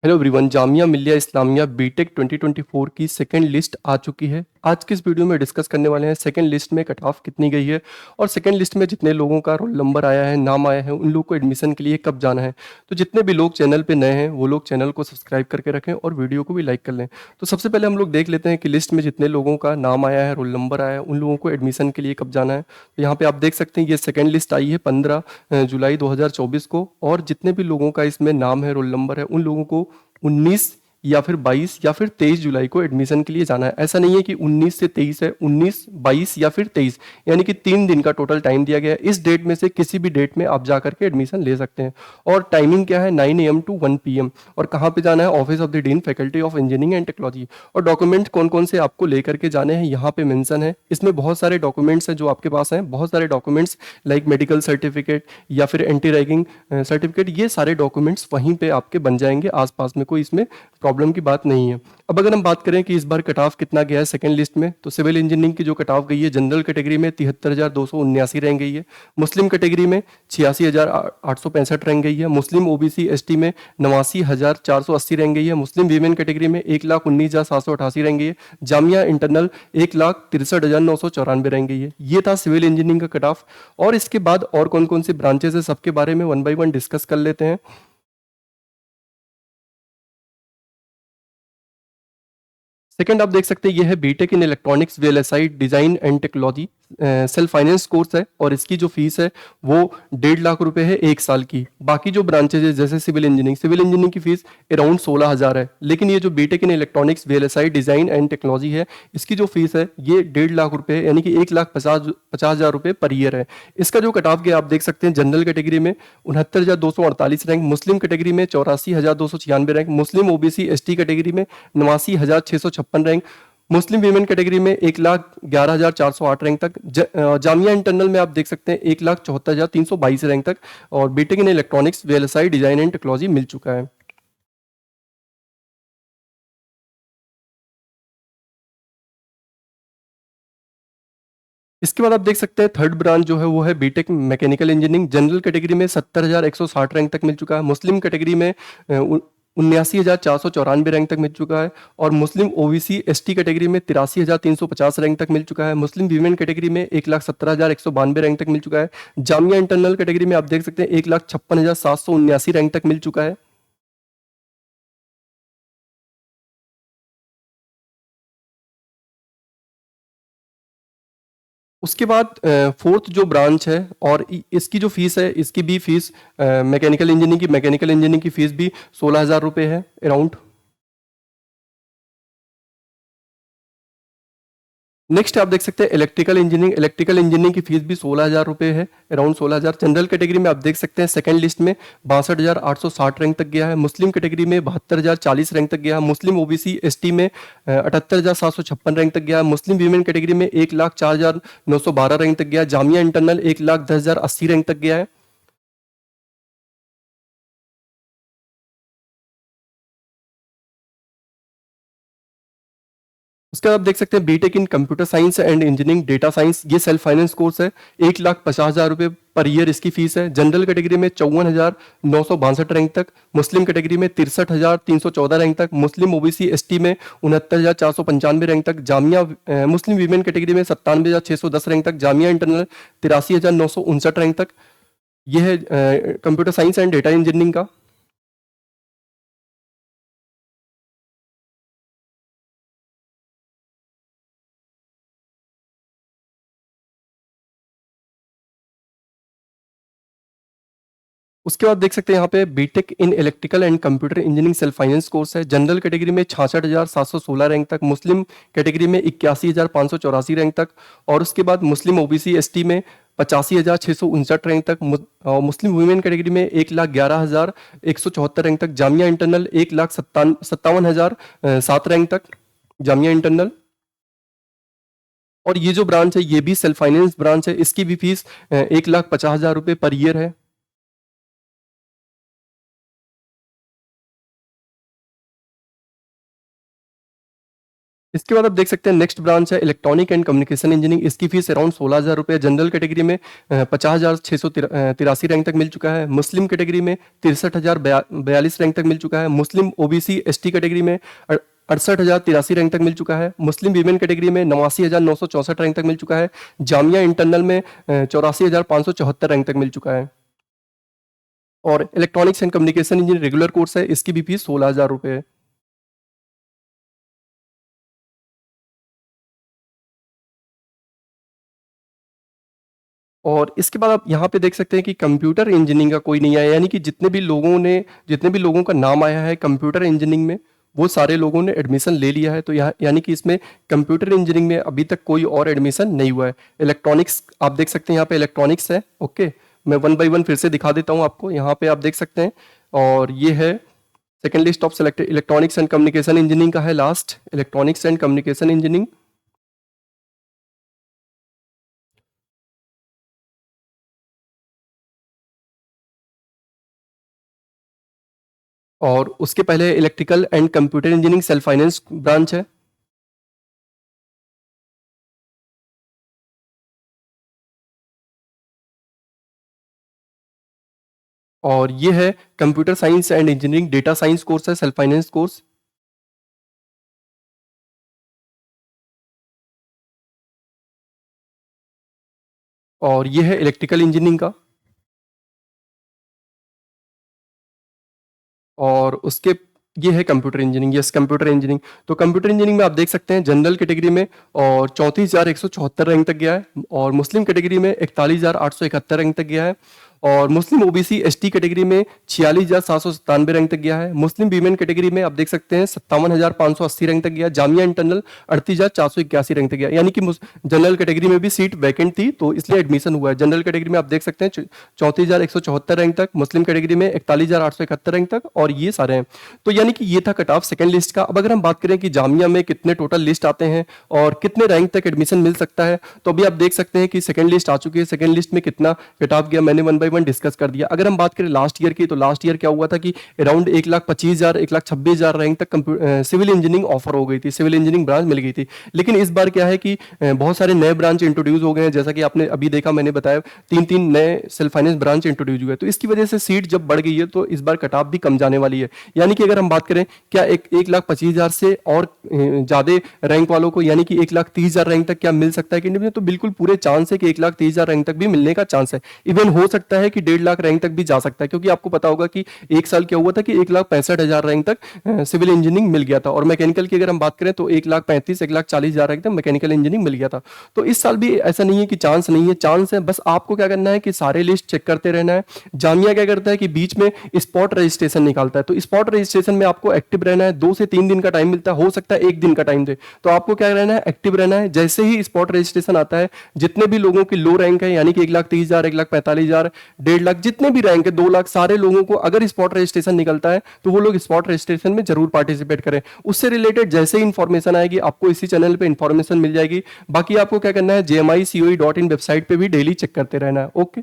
Hello everyone, Jamia Millia Islamia BTech 2024 की second list आ चुकी है। आज की इस वीडियो में डिस्कस करने वाले हैं सेकंड लिस्ट में कट ऑफ कितनी गई है और सेकंड लिस्ट में जितने लोगों का रोल नंबर आया है, नाम आया है, उन लोगों को एडमिशन के लिए कब जाना है। तो जितने भी लोग चैनल पे नए हैं वो लोग चैनल को सब्सक्राइब करके रखें और वीडियो को भी लाइक कर लें। तो सबसे पहले हम लोग देख लेते हैं कि लिस्ट में जितने लोगों का नाम आया है, रोल नंबर आया है, उन लोगों को एडमिशन के लिए कब जाना है। तो यहाँ पे आप देख सकते हैं ये सेकंड लिस्ट आई है 15 जुलाई 2024 को, और जितने भी लोगों का इसमें नाम है, रोल नंबर है, उन लोगों को 19 या फिर 22 या फिर 23 जुलाई को एडमिशन के लिए जाना है। ऐसा नहीं है कि 19 से 23 है, 19, 22 या फिर 23, यानी कि 3 दिन का टोटल टाइम दिया गया है। इस डेट में से किसी भी डेट में आप जा करके एडमिशन ले सकते हैं। और टाइमिंग क्या है, 9 AM टू 1 PM। और कहाँ पे जाना है, office of the dean faculty of engineering and technology. और डॉक्यूमेंट कौन कौन से आपको लेकर के जाने हैं यहाँ पे मेंशन है। इसमें बहुत सारे डॉक्यूमेंट्स हैं जो आपके पास हैं, बहुत सारे डॉक्यूमेंट्स लाइक मेडिकल सर्टिफिकेट या फिर एंटी रैगिंग सर्टिफिकेट, ये सारे डॉक्यूमेंट्स वहीं पे आपके बन जाएंगे आसपास में, कोई इसमें प्रॉब्लम की बात नहीं है। अब अगर हम बात करें कि इस बार कट ऑफ कितना गया है सेकंड लिस्ट में, तो सिविल इंजीनियरिंग की जो कट ऑफ गई है जनरल कैटेगरी में 73,279 रैंक गई है। मुस्लिम कैटेगरी में 86,865 रैंक गई है। मुस्लिम ओबीसी एसटी में 89,480 रैंक गई है। मुस्लिम वीमेन कैटेगरी में 1,19,788 रैंक गई है। जामिया इंटरनल 1,63,994 रैंक गई है। ये था सिविल इंजीनियरिंग का कट ऑफ। और इसके बाद और कौन कौन सी ब्रांचेस है, सबके बारे में वन बाई वन डिस्कस कर लेते हैं। सेकंड आप देख सकते हैं ये है BTech in electronics VLSI design and technology, self finance course है और इसकी जो फीस है वो 1.5 लाख रुपए है एक साल की। बाकी जो ब्रांचेज है जैसे सिविल इंजीनियरिंग की फीस अराउंड 16,000 है, लेकिन ये जो BTech in electronics VLSI design and technology है, इसकी जो फीस है ये 1.5 लाख रुपए है, यानी कि 1,50,000 रुपए पर ईयर है। इसका जो कट ऑफ गया आप देख सकते हैं, जनरल कैटेगरी में 69,248 रैंक, मुस्लिम कैटेगरी में 84,296 रैंक, मुस्लिम ओबीसी एसटी कैटेगरी में 89,656 रैंक, मुस्लिम वीमेन कैटेगरी में 1,11,408 रैंक तक, जामिया इंटरनल में आप देख सकते हैं 1,74,322 रैंक तक, और BTech in electronics VLSI design and technology मिल चुका है। इसके बाद आप देख सकते हैं थर्ड ब्रांच जो है वो है BTech mechanical engineering. General category में 70,160 रैंक तक मिल चुका है। मुस्लिम कैटेगरी में 79,494 रैंक तक मिल चुका है। और मुस्लिम ओबीसी एसटी कैटेगरी में 83,350 रैंक तक मिल चुका है। मुस्लिम वीमेन कैटेगरी में 1,17,192 रैंक तक मिल चुका है। जामिया इंटरनल कैटेगरी में आप देख सकते हैं 1,56,779 रैंक तक मिल चुका है। उसके बाद फोर्थ जो ब्रांच है, और इसकी जो फीस है, इसकी भी फीस मैकेनिकल इंजीनियरिंग की फीस भी 16,000 रुपये है अराउंड। नेक्स्ट आप देख सकते हैं इलेक्ट्रिकल इंजीनियरिंग की फीस भी 16,000 रुपये है, अराउंड 16,000। जनरल कैटेगरी में आप देख सकते हैं सेकंड लिस्ट में 62,860 रैंक तक गया है। मुस्लिम कैटेगरी में 72,040 रैंक तक गया है। मुस्लिम ओबीसी एसटी में 78,756 रैंक तक गया है। मुस्लिम वीमेन कैटेगरी में 1,04,912 रैंक तक गया है। जामिया इंटरनल 1,10,080 रैंक तक गया है। उसके बाद आप देख सकते हैं BTech in computer science and engineering data science, ये सेल्फ फाइनेंस कोर्स है। 1,50,000 रुपये पर ईयर इसकी फीस है। जनरल कैटेगरी में 54,962 रैंक तक, मुस्लिम कैटेगरी में 63,314 रैंक तक, मुस्लिम ओबीसी एसटी में 69,495 रैंक तक, जामिया मुस्लिम वीमेन कैटेगरी में 97,610 रैंक तक, जामिया इंटरनल 83,959 रैंक तक। यह है computer science and data engineering का। उसके बाद देख सकते हैं यहाँ पे BTech in electrical and computer engineering self finance course है। जनरल कैटेगरी में 66,716 रैंक तक, मुस्लिम कैटेगरी में 81,584 रैंक तक, और उसके बाद मुस्लिम ओबीसी एसटी में 85,659 रैंक तक, और मुस्लिम वुमेन कैटेगरी में 1,11,174 रैंक तक, जामिया इंटरनल 1,57,007 रैंक तक, जामिया इंटरनल। और ये जो ब्रांच है ये भी सेल्फ फाइनेंस ब्रांच है, इसकी भी फीस 1,50,000 रुपये पर ईयर है। इसके बाद आप देख सकते हैं नेक्स्ट ब्रांच है इलेक्ट्रॉनिक एंड कम्युनिकेशन इंजीनियरिंग। इसकी फीस अराउंड 16,000 रुपये। जनरल कैटेगरी में 50,683 रैंक तक मिल चुका है। मुस्लिम कैटेगरी में 63,042 रैंक तक मिल चुका है। मुस्लिम ओबीसी एसटी कैटेगरी में 68,083 रैंक तक मिल चुका है। मुस्लिम वीमेन कैटेगरी में 89,964 रैंक तक मिल चुका है। जामिया इंटरनल में 84,574 रैंक तक मिल चुका है। और electronics and communication engineering regular course है, इसकी भी फीस 16,000 रुपये है। और इसके बाद आप यहाँ पे देख सकते हैं कि कंप्यूटर इंजीनियरिंग का कोई नहीं आया, यानी कि जितने भी लोगों का नाम आया है कंप्यूटर इंजीनियरिंग में, वो सारे लोगों ने एडमिशन ले लिया है। तो यहाँ यानी कि इसमें कंप्यूटर इंजीनियरिंग में अभी तक कोई और एडमिशन नहीं हुआ है। इलेक्ट्रॉनिक्स आप देख सकते हैं, यहाँ पे इलेक्ट्रॉनिक्स है। ओके, मैं वन बाई वन फिर से दिखा देता हूँ आपको। यहाँ पे आप देख सकते हैं, और ये है second list of selected electronics and communication engineering का है last, electronics and communication engineering. और उसके पहले electrical and computer engineering self finance branch है। और ये है computer science and engineering data science course है, सेल्फ फाइनेंस कोर्स। और ये है इलेक्ट्रिकल इंजीनियरिंग का। और उसके ये है computer engineering, yes computer engineering. तो कंप्यूटर इंजीनियरिंग में आप देख सकते हैं जनरल कैटेगरी में और 34,174 रैंक तक गया है। और मुस्लिम कैटेगरी में 41,871 रैंक तक गया है। और मुस्लिम ओबीसी एसटी कैटेगरी में 46,797 रैंक तक गया है। मुस्लिम वीमेन कैटेगरी में आप देख सकते हैं 57,580 रैंक तक गया। जामिया इंटरनल 38,481 रैंक तक गया। यानी कि जनरल कैटेगरी में भी सीट वैकेंट थी, तो इसलिए एडमिशन हुआ है। जनरल कैटेगरी में आप देख सकते हैं 34,174 रैंक तक, मुस्लिम कैटेगरी में 41,871 रैंक तक, और ये सारे हैं। तो यानी कि ये था कट ऑफ सेकंड लिस्ट का। अब अगर हम बात करें कि जामिया में कितने टोटल लिस्ट आते हैं और कितने रैंक तक एडमिशन मिल सकता है, तो अभी आप देख सकते हैं कि सेकंड लिस्ट आ चुकी है। सेकंड लिस्ट में कितना कट ऑफ गया मैंने वन बाय वन डिस्कस कर दिया। अगर हम बात करें लास्ट ईयर की, तो लास्ट ईयर क्या हुआ था कि अराउंड 1,25,000 1,26,000 रैंक तक सिविल इंजीनियरिंग ऑफर हो गई थी, सिविल इंजीनियरिंग ब्रांच मिल गई थी। लेकिन इस बार क्या है कि बहुत सारे नए ब्रांच इंट्रोड्यूस हो गए हैं, जैसा कि आपने अभी देखा, मैंने बताया 3-3 नए सेल्फ फाइनेंस ब्रांच इंट्रोड्यूस हुए। तो इसकी वजह से सीट जब बढ़ गई है तो इस बार कट ऑफ भी कम जाने वाली है। यानी कि अगर हम बात करें क्या 1,25,000 से और ज्यादा रैंक वालों को, यानी कि 1,30,000 रैंक तक क्या मिल सकता है कि नहीं, तो बिल्कुल पूरे चांस है कि 1,30,000 रैंक तक भी मिलने का चांस है। इवन हो सकता है कि 1,50,000 रैंक तक भी जा सकता है, क्योंकि आपको पता होगा कि एक साल क्या हुआ था कि 1,65,000 रैंक तक सिविल इंजीनियरिंग मिल गया था। और मैकेनिकल की अगर हम बात करें तो 1,35,000 1,40,000 रैंक तक मैकेनिकल इंजीनियरिंग मिल गया था। तो इस साल भी ऐसा नहीं है कि चांस नहीं है, चांस है। बस आपको क्या करना है कि सारे लिस्ट चेक करते रहना है। जामिया क्या करता है कि बीच में स्पॉट रजिस्ट्रेशन निकालता है, तो स्पॉट रजिस्ट्रेशन में आपको एक्टिव रहना है। 2 से 3 दिन का टाइम मिलता है, हो सकता है 1 दिन का टाइम दे, तो आपको क्या रहना है, एक्टिव रहना है। जैसे ही स्पॉट रजिस्ट्रेशन आता है, जितने भी लोगों की लो रैंक है, यानी कि 1,30,000 1,45,000 1,50,000 जितने भी रैंक है, 2 लाख, सारे लोगों को अगर स्पॉट रजिस्ट्रेशन निकलता है तो वो लोग स्पॉट रजिस्ट्रेशन में जरूर पार्टिसिपेट करें। उससे रिलेटेड जैसे ही इंफॉर्मेशन आएगी आपको इसी चैनल पे इंफॉर्मेशन मिल जाएगी। बाकी आपको क्या करना है, jmicoe.in वेबसाइट पे भी डेली चेक करते रहना है। ओके।